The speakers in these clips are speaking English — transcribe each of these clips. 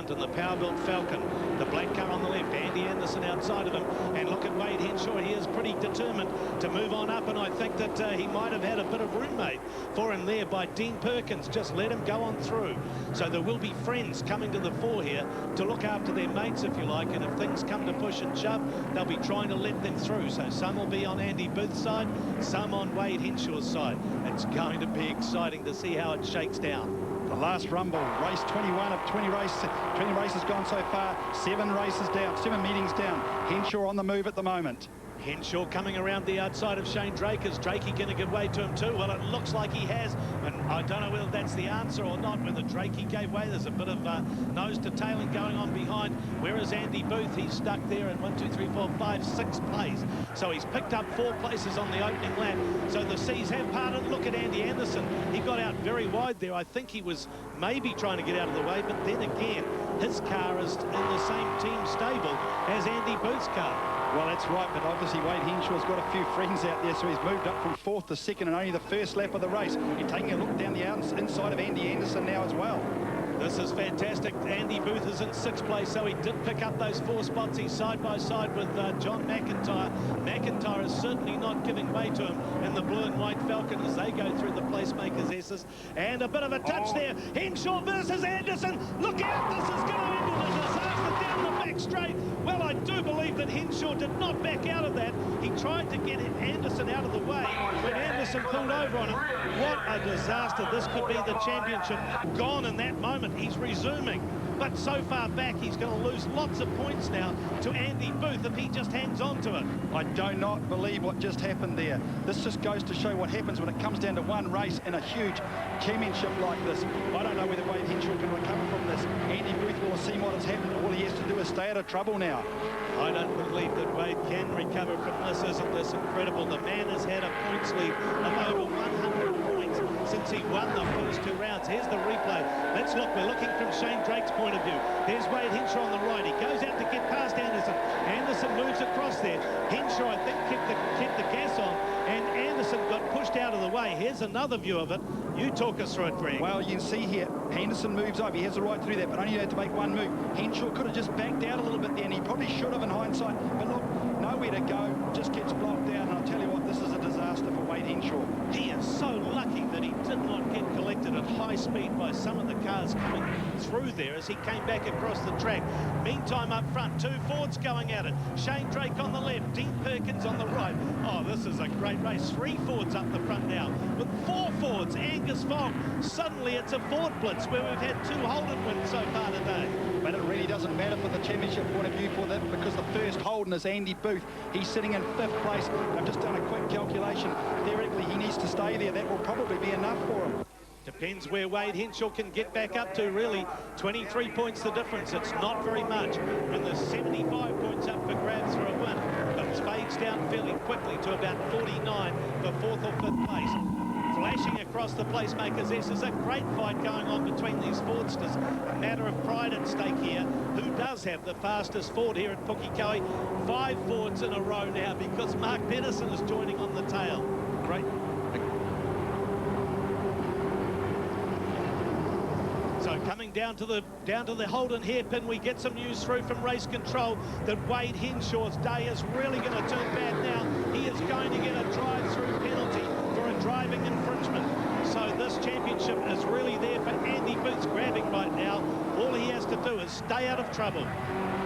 front, and the power-built Falcon. The black car on the left, Andy Anderson outside of him. And look at Wade Henshaw. He is pretty determined to move on up, and I think that he might have had a bit of room made for him there by Dean Perkins. Just let him go on through. So there will be friends coming to the fore here to look after their mates, if you like, and if things come to push and shove, they'll be trying to let them through. So some will be on Andy Booth's side, some on Wade Henshaw's side. It's going to be exciting to see how it shakes down. The last rumble, race 21 of 20 races gone so far, 7 races down, 7 meetings down. Henshaw on the move at the moment. Henshaw coming around the outside of Shane Drake. Is Drakey going to give way to him too? Well, it looks like he has, and I don't know whether that's the answer or not, whether Drakey gave way. There's a bit of nose to tailing going on behind. Where is Andy Booth? He's stuck there in 1, 2, 3, 4, 5, 6 place. So he's picked up 4 places on the opening lap. So the seas have parted. Look at Andy Anderson. He got out very wide there. I think he was maybe trying to get out of the way, but then again, his car is in the same team stable as Andy Booth's car. Well, that's right, but obviously Wade Henshaw's got a few friends out there, so he's moved up from 4th to 2nd and only the first lap of the race. He's taking a look down the inside of Andy Anderson now as well. This is fantastic. Andy Booth is in 6th place, so he did pick up those 4 spots. He's side by side with John McIntyre. McIntyre is certainly not giving way to him in the blue and white Falcon as they go through the placemakers' S's. And a bit of a touch there. Henshaw versus Anderson. Look out, this is going to end in a disaster down the back straight. Well, I do believe that Henshaw did not back out of that. He tried to get Anderson out of the way when Anderson pulled over on him. What a disaster. This could be the championship gone in that moment. He's resuming, but so far back he's going to lose lots of points now to Andy Booth if he just hangs on to it. I do not believe what just happened there. This just goes to show what happens when it comes down to one race in a huge championship like this. I don't know whether Wade Henshaw can recover from this. Andy Booth will have seen what has happened. All he has to do is stay out of trouble now. I don't believe that Wade can recover from this. Isn't this incredible? The man has had a points lead of over 100 points since he won the first 2 rounds. Here's the replay. Let's look. We're looking from Shane Drake's point of view. There's Wade Henshaw on the right. He goes out to get past Anderson. Anderson moves across there. Henshaw, I think, kept the gas on, and Anderson got pushed out of the way. Here's another view of it. You talk us through it, Greg. Well, you can see here, Anderson moves up. He has the right to do that, but only had to make one move. Henshaw could have just backed out a little bit there, and he probably should have in hindsight. But look, nowhere to go, just gets blocked down. And I'll tell you what, this is a disaster for Wade Henshaw. He is so lucky that he did not get collected at high speed by some of the cars coming through there as he came back across the track. Meantime, up front, 2 Fords going at it. Shane Drake on the left, Dean Perkins on the right. Oh, this is a great race. 3 Fords up the front now with 4 Fords. Angus Fogg. Suddenly it's a Ford blitz where we've had 2 Holden wins so far today. But it really doesn't matter for the championship point of view for them, because the first Holden is Andy Booth. He's sitting in 5th place. I've just done a quick calculation. Theoretically, he needs to stay there. That will probably be enough for him. Depends where Wade Henshaw can get back up to, really. 23 points the difference. It's not very much. And there's 75 points up for grabs for a win. But it fades down fairly quickly to about 49 for 4th or 5th place. Flashing across the placemakers. This is a great fight going on between these Fordsters. A matter of pride at stake here. Who does have the fastest Ford here at Pukekohe? 5 Fords in a row now, because Mark Pedersen is joining on the tail. Great. So coming down to the Holden hairpin, we get some news through from race control that Wade Henshaw's day is really going to turn bad now. He is going to get a drive-through penalty for a driving infringement. So this championship is really there for Andy Booth's grabbing right now. All he has to do is stay out of trouble.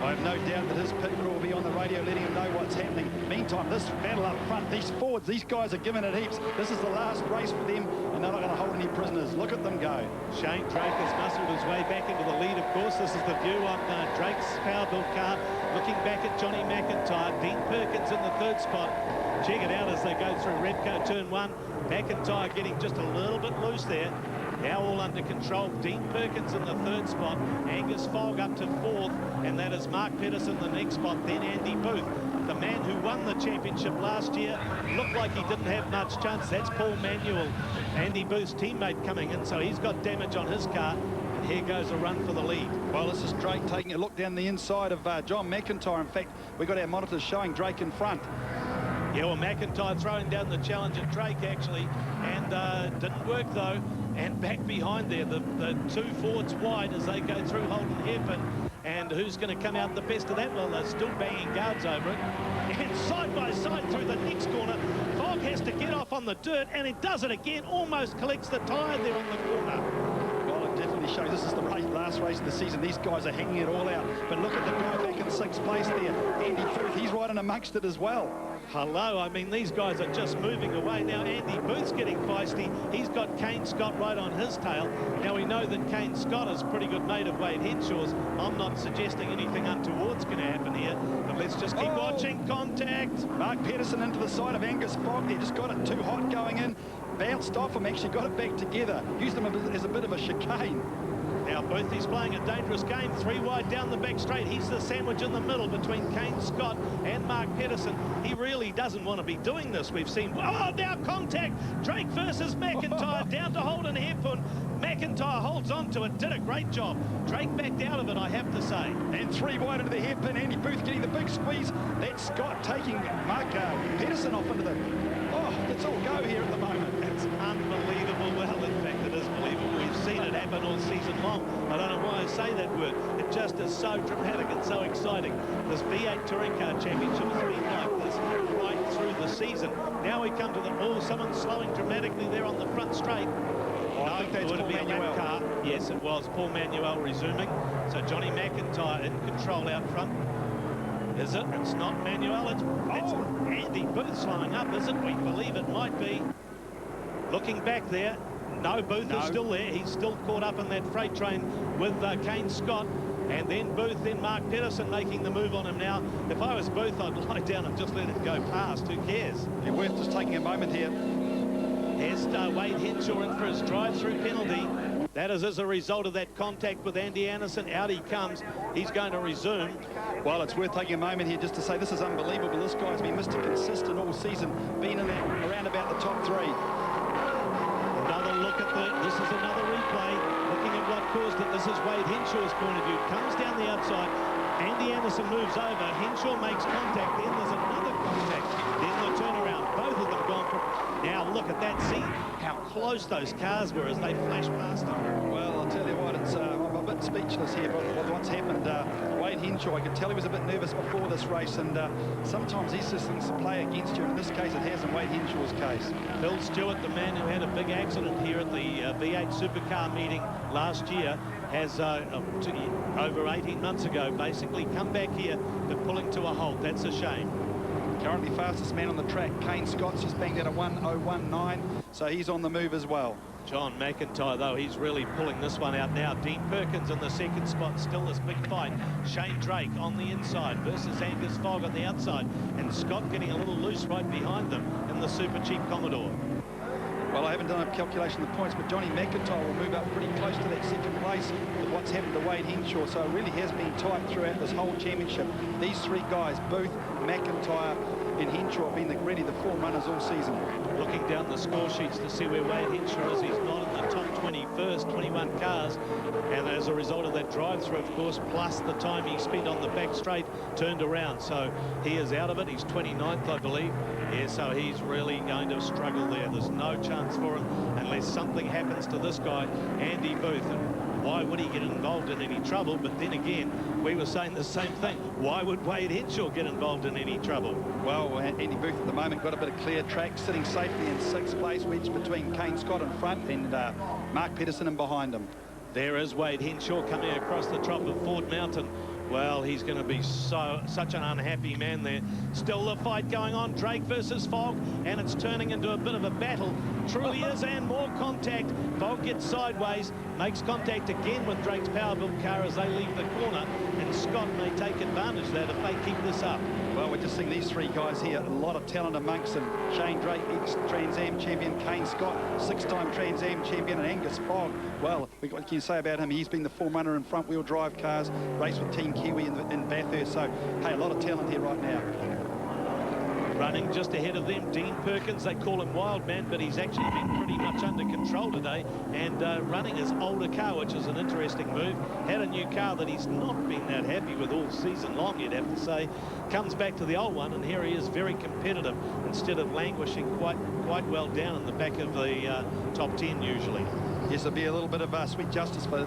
I have no doubt that his pit crew will be on the radio letting him know what's happening. Meantime, this battle up front, these Fords, these guys are giving it heaps. This is the last race for them, and they're not going to hold any prisoners. Look at them go. Shane Drake has muscled his way back into the lead, of course. This is the view on Drake's power-built car. Looking back at Johnny McIntyre. Dean Perkins in the 3rd spot. Check it out as they go through Repco turn 1. McIntyre getting just a little bit loose there. Now all under control. Dean Perkins in the 3rd spot. Angus Fogg up to 4th. And that is Mark Pedersen the next spot. Then Andy Booth. The man who won the championship last year looked like he didn't have much chance. That's Paul Manuel, Andy Booth's teammate, coming in. So he's got damage on his car. And here goes a run for the lead. Well, this is Drake taking a look down the inside of John McIntyre. In fact, we've got our monitors showing Drake in front. Yeah, well, McIntyre throwing down the challenge at Drake, actually, and didn't work, though. and back behind there, the two forwards wide as they go through Holden Hairpin. And who's going to come out the best of that? Well, they're still banging guards over it. And side by side through the next corner, Fogg has to get off on the dirt, and it does it again, almost collects the tyre there on the corner. Well, it definitely shows this is the last race of the season. These guys are hanging it all out. But look at the guy back in 6th place there, Andy Booth. He's right in amongst it as well. Hello, I mean, these guys are just moving away. Now, Andy Booth's getting feisty. He's got Kane Scott right on his tail. Now, we know that Kane Scott is a pretty good mate of Wade Henshaw's. I'm not suggesting anything untoward's going to happen here, but let's just keep watching. Contact. Mark Pedersen into the side of Angus Fogg there. Just got it too hot going in. Bounced off him, actually got it back together. Used him as a bit of a chicane. Now, Booth is playing a dangerous game. 3 wide down the back straight. He's the sandwich in the middle between Kane Scott and Mark Pedersen. He really doesn't want to be doing this. We've seen, oh, now contact. Drake versus McIntyre down to Holden Hairpin. McIntyre holds on to it, did a great job. Drake backed out of it, I have to say. And 3 wide into the hairpin. Andy Booth getting the big squeeze. That's Scott taking Mark Pedersen off into the... Oh, it's all go here at the moment. It's unbelievable. Well, in fact, it is believable. We've seen it happen all season long. I don't know why I say that word. It just is so dramatic and so exciting. This V8 Touring Car Championship has been like this right through the season. Now we come to the... Oh, someone's slowing dramatically there on the front straight. Oh, I think that's Paul Manuel. Car. Yes, it was Paul Manuel resuming. So Johnny McIntyre in control out front. Is it? It's not Manuel. It's Andy Booth slowing up, is it? We believe it might be. Looking back there. No, Booth is still there. He's still caught up in that freight train with Kane Scott. And then Booth, then Mark Pedersen making the move on him now. If I was Booth, I'd lie down and just let it go past. Who cares? Yeah, worth just taking a moment here. Here's Wade Henshaw in for his drive-through penalty. That is as a result of that contact with Andy Anderson. Out he comes. He's going to resume. Well, it's worth taking a moment here just to say this is unbelievable. This guy's been Mr. Consistent all season, been in that, around about the top 3. Another look at this is another replay. Looking at what caused it. This is Wade Henshaw's point of view. Comes down the outside. Andy Anderson moves over. Henshaw makes contact. Then there's another contact. Then the turnaround. Both of them gone for... Now look at that. See how close those cars were as they flashed past him. Well, I'll tell you what, it's I'm a bit speechless here with what's happened. Wade Henshaw, I could tell he was a bit nervous before this race, and sometimes these systems play against you. In this case, it has in Wade Henshaw's case. Phil Stewart, the man who had a big accident here at the V8 Supercar meeting last year, has over 18 months ago basically come back here but pulling to a halt. That's a shame. Currently fastest man on the track, Kane Scott's just banged out a 1:01.9, so he's on the move as well. John McIntyre, though, he's really pulling this one out now. Dean Perkins in the second spot, still this big fight. Shane Drake on the inside versus Angus Fogg on the outside, and Scott getting a little loose right behind them in the Super Cheap Commodore. Well, I haven't done a calculation of the points, but Johnny McIntyre will move up pretty close to that second place with what's happened to Wade Henshaw. So it really has been tight throughout this whole championship. These 3 guys, Booth, McIntyre and Henshaw, have been really the 4 runners all season. Looking down the score sheets to see where Wade Henshaw is, he's not in the top 21st, 21 cars. And as a result of that drive-through, of course, plus the time he spent on the back straight, turned around. So he is out of it. He's 29th, I believe. Yeah, so he's really going to struggle there. There's no chance for him unless something happens to this guy, Andy Booth. And why would he get involved in any trouble? But then again, we were saying the same thing. Why would Wade Henshaw get involved in any trouble? Well, Andy Booth at the moment got a bit of clear track, sitting safely in 6th place, wedged between Kane Scott in front and Mark Pedersen in behind him. There is Wade Henshaw coming across the top of Ford Mountain. Well, he's going to be such an unhappy man there. Still the fight going on, Drake versus Fogg, and it's turning into a bit of a battle. Truly is, and more contact. Fogg gets sideways, makes contact again with Drake's power-built car as they leave the corner, and Scott may take advantage of that if they keep this up. Well, we're just seeing these 3 guys here, a lot of talent amongst them. Shane Drake, ex-Trans Am champion, Kane Scott, 6-time Trans Am champion, and Angus Fogg. Well, what can you say about him? He's been the forerunner in front-wheel drive cars, raced with Team Kiwi in Bathurst. So, hey, a lot of talent here right now. Running just ahead of them, Dean Perkins. They call him Wild Man, but he's actually been pretty much under control today and running his older car, which is an interesting move. Had a new car that he's not been that happy with all season long, you'd have to say. Comes back to the old one, and here he is, very competitive instead of languishing quite well down in the back of the top 10 usually. Yes, there'll be a little bit of sweet justice for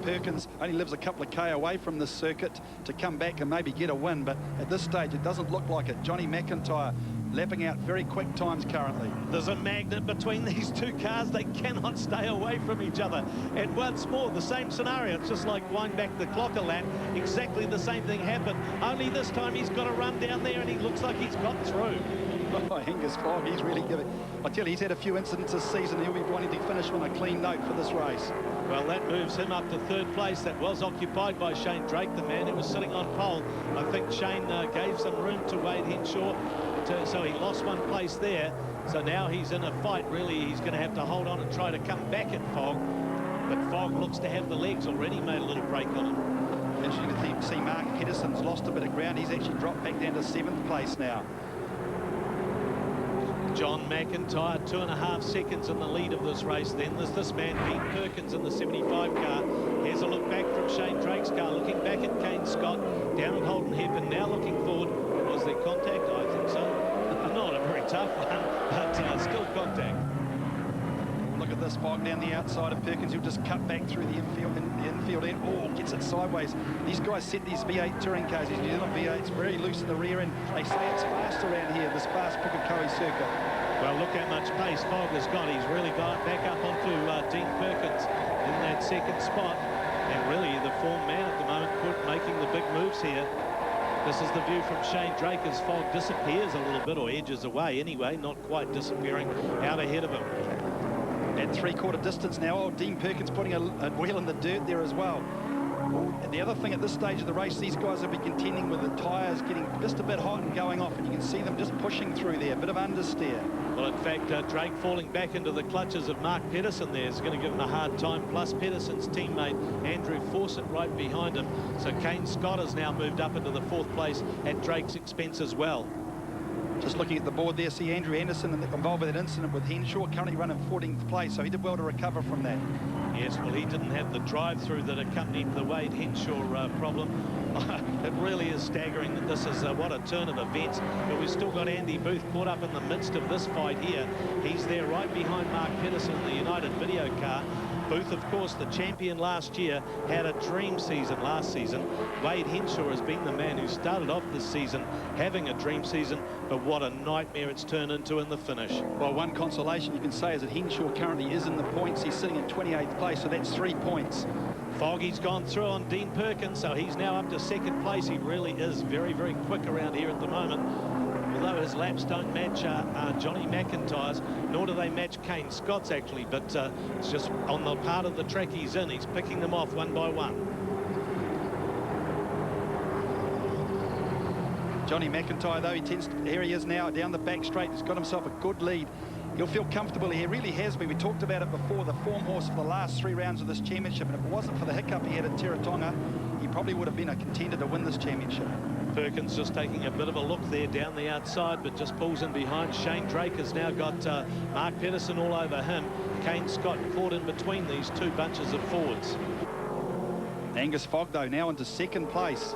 Perkins. Only lives a couple of K away from this circuit to come back and maybe get a win, but at this stage it doesn't look like it. Johnny McIntyre lapping out very quick times currently. There's a magnet between these two cars. They cannot stay away from each other. And once more, the same scenario. It's just like wind back the clock a lap. Exactly the same thing happened. Only this time he's got a run down there and he looks like he's got through. Oh, Angus Fogg, he's really giving. I tell you, he's had a few incidents this season. He'll be wanting to finish on a clean note for this race. Well, that moves him up to third place. That was occupied by Shane Drake, the man who was sitting on pole. I think Shane gave some room to Wade Henshaw, so he lost one place there. So now he's in a fight. Really, he's going to have to hold on and try to come back at Fogg. But Fogg looks to have the legs already, made a little break on him. Interesting to see Mark Pedersen's lost a bit of ground. He's actually dropped back down to 7th place now. John McIntyre, 2.5 seconds in the lead of this race. Then there's this man, Pete Perkins, in the 75 car. Here's a look back from Shane Drake's car, looking back at Kane Scott, down at Holden Hepburn, now looking forward. Was there contact? I think so. Not a very tough one, but still contact. Look at this, Fogg down the outside of Perkins. He'll just cut back through the infield end. Oh, gets it sideways. These guys set these V8 touring cars, these New Zealand V8s, very loose in the rear end. They say it's fast around here, this fast Pukekohe circuit. Well, look how much pace Fogg has got. He's really got back up onto Dean Perkins in that second spot. And really the form man at the moment, making the big moves here. This is the view from Shane Drake as Fogg disappears a little bit, or edges away anyway, not quite disappearing, out ahead of him. At 3/4 distance now. Oh, Dean Perkins putting a wheel in the dirt there as well. And the other thing at this stage of the race, these guys will be contending with the tyres getting just a bit hot and going off, and you can see them just pushing through there, a bit of understeer. Well, in fact, Drake falling back into the clutches of Mark Pedersen there is going to give him a hard time, plus Pedersen's teammate Andrew Fawcett right behind him. So Kane Scott has now moved up into the 4th place at Drake's expense as well. Just looking at the board there, see Andrew Anderson involved with that incident with Henshaw, currently running 14th place, so he did well to recover from that. Yes, well, he didn't have the drive-through that accompanied the Wade Henshaw problem. It really is staggering that this is what a turn of events, but we've still got Andy Booth caught up in the midst of this fight here. He's there right behind Mark Pedersen in the United Video car. Booth, of course, the champion last year, had a dream season last season. Wade Henshaw has been the man who started off this season having a dream season, but what a nightmare it's turned into in the finish. Well, one consolation you can say is that Henshaw currently is in the points. He's sitting in 28th place, so that's 3 points. Foggy's gone through on Dean Perkins, so he's now up to 2nd place. He really is very, very quick around here at the moment. Although his laps don't match Johnny McIntyre's, nor do they match Kane Scott's actually, but it's just on the part of the track he's in. He's picking them off one by one. Johnny McIntyre, though, here he is now down the back straight. He's got himself a good lead. He'll feel comfortable. He really has been. We talked about it before, the form horse for the last 3 rounds of this championship, and if it wasn't for the hiccup he had at Teretonga, he probably would have been a contender to win this championship. Perkins just taking a bit of a look there down the outside, but just pulls in behind. Shane Drake has now got Mark Pedersen all over him. Kane Scott caught in between these 2 bunches of forwards. Angus Fogg, though, now into 2nd place.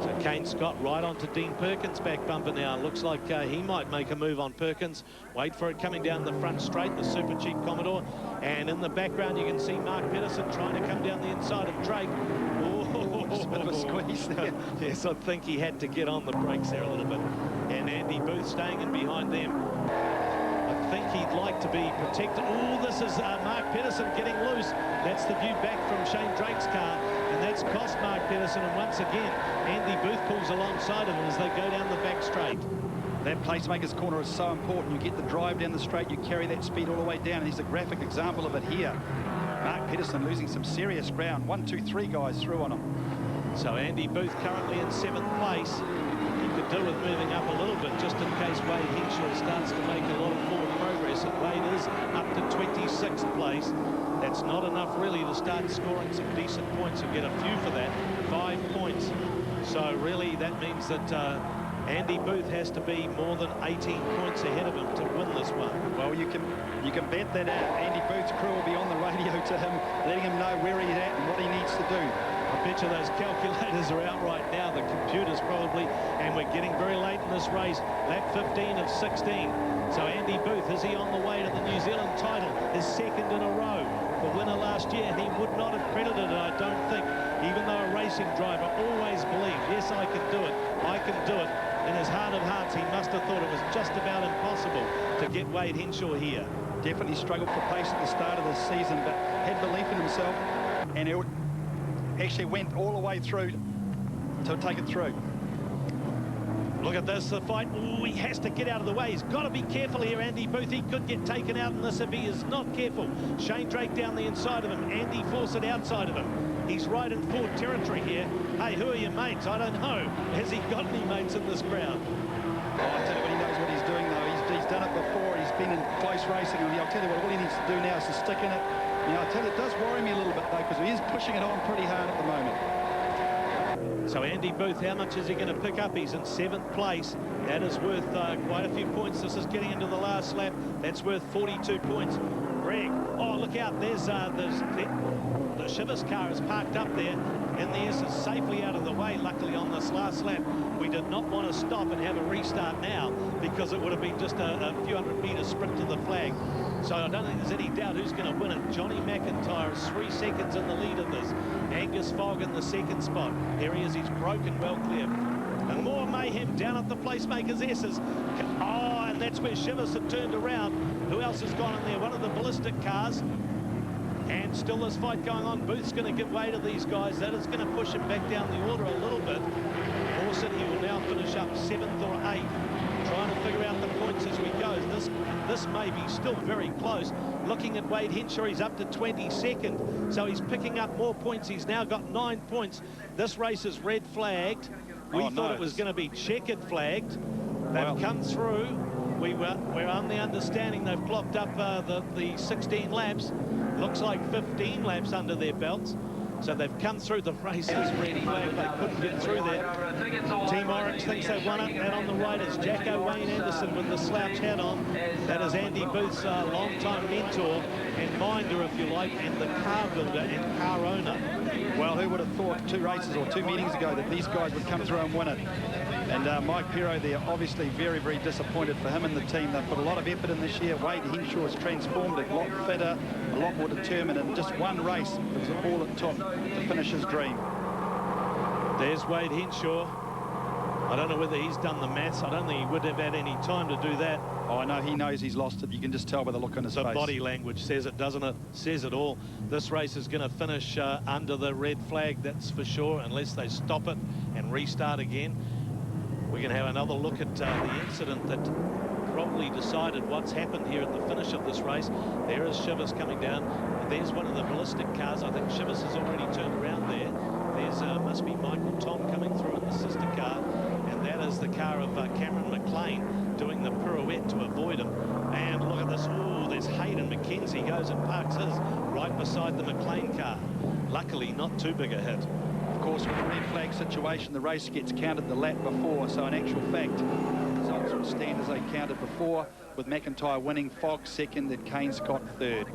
So Kane Scott right onto Dean Perkins' back bumper now. Looks like he might make a move on Perkins. Wait for it coming down the front straight, the Super Cheap Commodore. And in the background you can see Mark Pedersen trying to come down the inside of Drake. Just a bit of a squeeze there. Yes, I think he had to get on the brakes there a little bit. And Andy Booth staying in behind them. I think he'd like to be protected. Oh, this is Mark Pedersen getting loose. That's the view back from Shane Drake's car. And that's cost Mark Pedersen. And once again, Andy Booth pulls alongside of him as they go down the back straight. That placemaker's corner is so important. You get the drive down the straight, you carry that speed all the way down. And he's a graphic example of it here. Mark Pedersen losing some serious ground. 1, 2, 3 guys through on him. So Andy Booth currently in 7th place. He could do with moving up a little bit just in case Wade Henshaw starts to make a lot of forward progress. And Wade is up to 26th place. That's not enough really to start scoring some decent points. You'll get a few for that. 5 points. So really that means that Andy Booth has to be more than 18 points ahead of him to win this one. Well, you can bet that Andy Booth's crew will be on the radio to him, letting him know where he's at and what he needs to do. I bet you those calculators are out right now, the computers probably, and we're getting very late in this race. Lap 15 of 16. So Andy Booth, is he on the way to the New Zealand title? His 2nd in a row. the winner last year, and he would not have credited it, I don't think, even though a racing driver always believed, yes, I can do it, I can do it. In his heart of hearts, he must have thought it was just about impossible to get Wade Henshaw here. Definitely struggled for pace at the start of the season, but had belief in himself, and he actually went all the way through to take it through. Look at this, the fight. Ooh, he has to get out of the way. He's got to be careful here, Andy Booth. He could get taken out in this if he is not careful. Shane Drake down the inside of him. Andy Fawcett outside of him. He's right in Ford territory here. Hey, who are your mates? I don't know. Has he got any mates in this crowd? Oh, I tell you what, he knows what he's doing, though. He's done it before. He's been in close racing. And I'll tell you what, all he needs to do now is to stick in it. You know, I tell you, it does worry me a little bit, though, because he is pushing it on pretty hard at the moment. So Andy Booth, how much is he going to pick up? He's in 7th place. That is worth quite a few points. This is getting into the last lap. That's worth 42 points. Greg, oh, look out. There's the Shivers car is parked up there, and the S is safely out of the way, luckily, on this last lap. We did not want to stop and have a restart now, because it would have been just a few hundred-metre sprint to the flag. So I don't think there's any doubt who's going to win it. Johnny McIntyre is 3 seconds in the lead of this. Angus Fogg in the 2nd spot. There he is, he's broken well clear. And more mayhem down at the Placemakers S's. Oh, and that's where Shivers had turned around. Who else has gone in there? One of the ballistic cars. And still this fight going on. Booth's going to give way to these guys. That is going to push him back down the order a little bit. Fawcett, he will now finish up 7th or 8th. Trying to figure out the points as we go. This may be still very close. Looking at Wade Henshaw, he's up to 22nd. So he's picking up more points. He's now got 9 points. This race is red flagged. We thought it was going to be checkered flagged. They've come through. We're on the understanding they've clocked up the 16 laps. Looks like 15 laps under their belts. So they've come through the races red flag. They couldn't get through there. Team Orange thinks they've won it. And on the right is Jacko Wayne Anderson with the slouch hat on. That is Andy Booth's long-time mentor and minder, if you like, and the car builder and car owner. Well, who would have thought 2 races or 2 meetings ago that these guys would come through and win it? And Mike Pero there, obviously very, very disappointed for him and the team. They've put a lot of effort in this year. Wade Henshaw has transformed it, a lot fitter, a lot more determined. In just one race, it was all it took to finish his dream. There's Wade Henshaw. I don't know whether he's done the maths. I don't think he would have had any time to do that. Oh, I know he knows he's lost it. You can just tell by the look on his face. The body language says it, doesn't it? Says it all. This race is going to finish under the red flag, that's for sure, unless they stop it and restart again. We're going to have another look at the incident that probably decided what's happened here at the finish of this race. There is Shivers coming down. There's one of the ballistic cars. I think Shivers has already turned around there. There's must be Michael Tom coming through in the sister car, and that is the car of Cameron McLean doing the pirouette to avoid him. And look at this. Oh, there's Hayden McKenzie goes and parks his right beside the McLean car. Luckily, not too big a hit. Of course, with the red flag situation, the race gets counted the lap before. So in actual fact, results will stand as they counted before, with McIntyre winning, Fogg 2nd, and Kane Scott 3rd.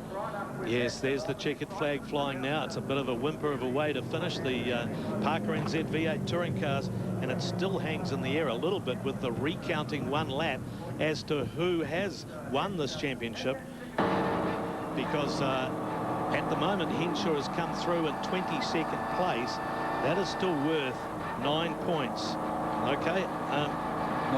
Yes, there's the checkered flag flying now. It's a bit of a whimper of a way to finish the Parker NZV8 touring cars, and it still hangs in the air a little bit with the recounting one lap as to who has won this championship, because at the moment Henshaw has come through in 22nd place. That is still worth 9 points. Okay,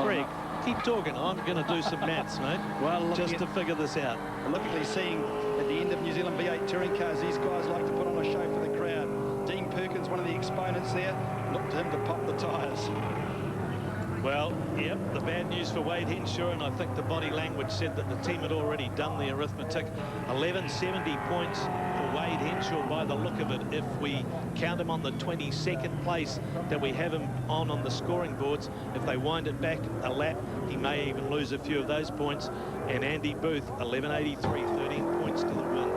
Greg, keep talking. I'm going to do some maths, mate. Well, just to figure this out. Logically seeing at the end of New Zealand V8 touring cars, these guys like to put on a show for the crowd. Dean Perkins, one of the exponents there, looked to him to pop the tyres. Well, yep, the bad news for Wade Henshaw, and I think the body language said that the team had already done the arithmetic. 1170 points for Wade Henshaw by the look of it. If we count him on the 22nd place that we have him on the scoring boards, if they wind it back a lap, he may even lose a few of those points. And Andy Booth, 1183, 13 points to the win.